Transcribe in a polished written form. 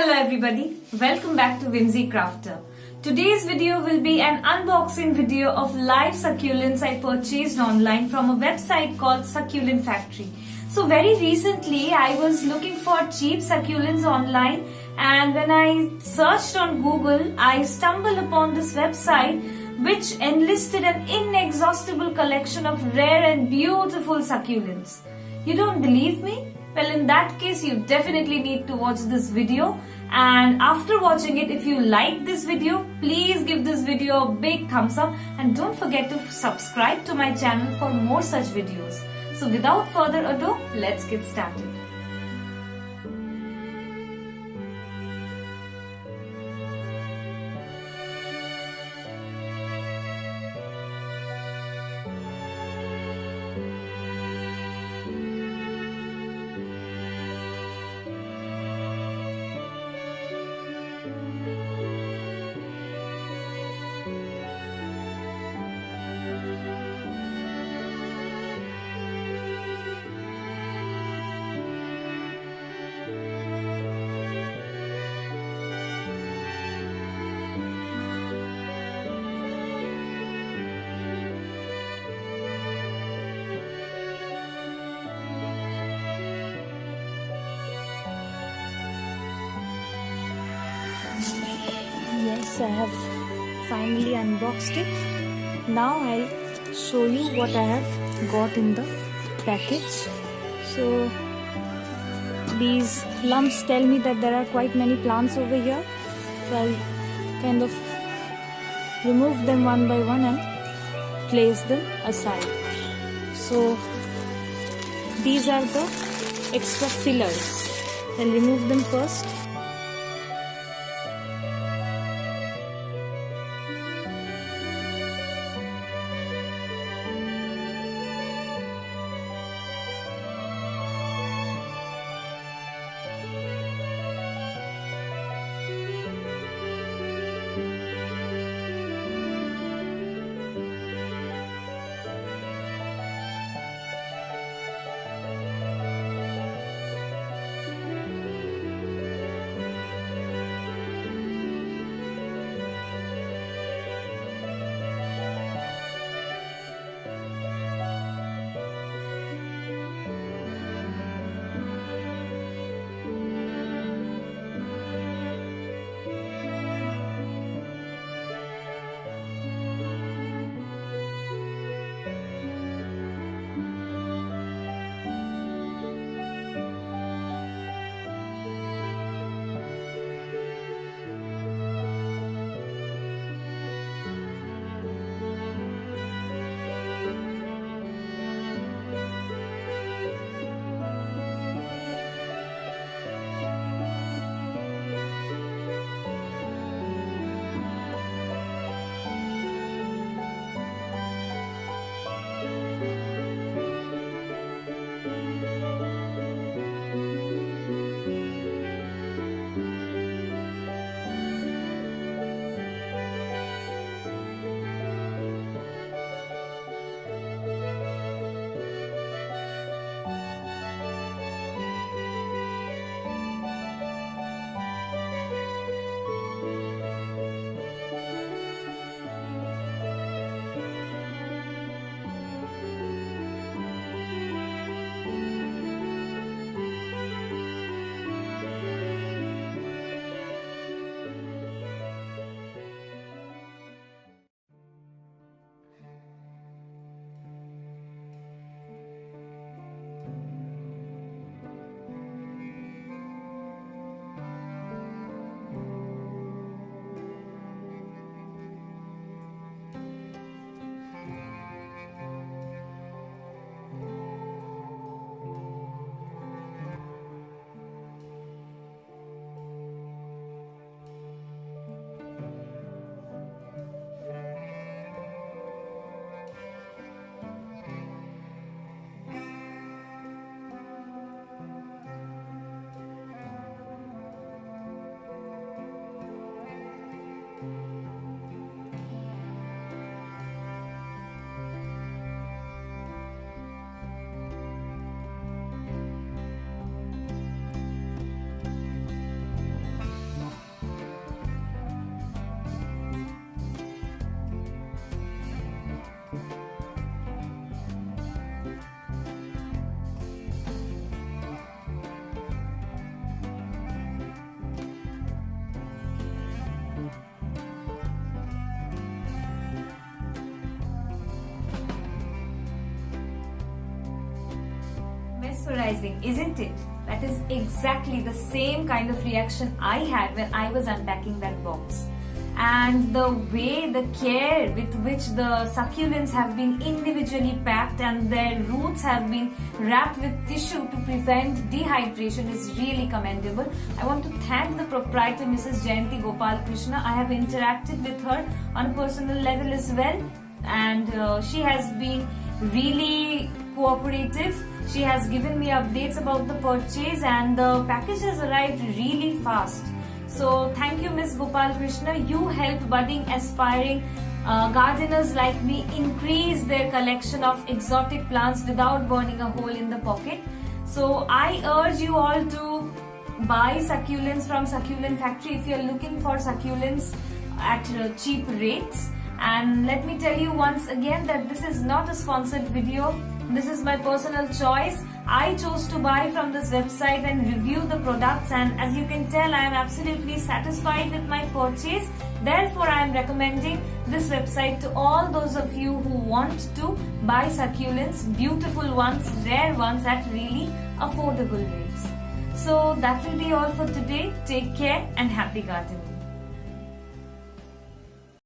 Hello everybody, welcome back to Whimsy Crafter. Today's video will be an unboxing video of live succulents I purchased online from a website called Succulent Factory. So very recently I was looking for cheap succulents online, and when I searched on Google, I stumbled upon this website which enlisted an inexhaustible collection of rare and beautiful succulents. You don't believe me? Well, in that case, you definitely need to watch this video. And after watching it, if you like this video, please give this video a big thumbs up and don't forget to subscribe to my channel for more such videos. So without further ado, let's get started. Yes, I have finally unboxed it. Now I'll show you what I have got in the package. So these lumps tell me that there are quite many plants over here. So I'll kind of remove them one by one and place them aside. So these are the extra fillers. I'll remove them first. mesmerizing, isn't it? That is exactly the same kind of reaction I had when I was unpacking that box. And the way, the care with which the succulents have been individually packed and their roots have been wrapped with tissue to prevent dehydration is really commendable. I want to thank the proprietor, Mrs. Jayanti Gopal Krishna. I have interacted with her on a personal level as well, and she has been really cooperative. She has given me updates about the purchase, and the package has arrived really fast. So thank you, Miss Gopal Krishna. You help budding, aspiring gardeners like me increase their collection of exotic plants without burning a hole in the pocket. So I urge you all to buy succulents from Succulent Factory if you are looking for succulents at cheap rates. And let me tell you once again that this is not a sponsored video. This is my personal choice. I chose to buy from this website and review the products, and as you can tell, I am absolutely satisfied with my purchase. Therefore, I am recommending this website to all those of you who want to buy succulents, beautiful ones, rare ones at really affordable rates. So that will be all for today. Take care and happy gardening.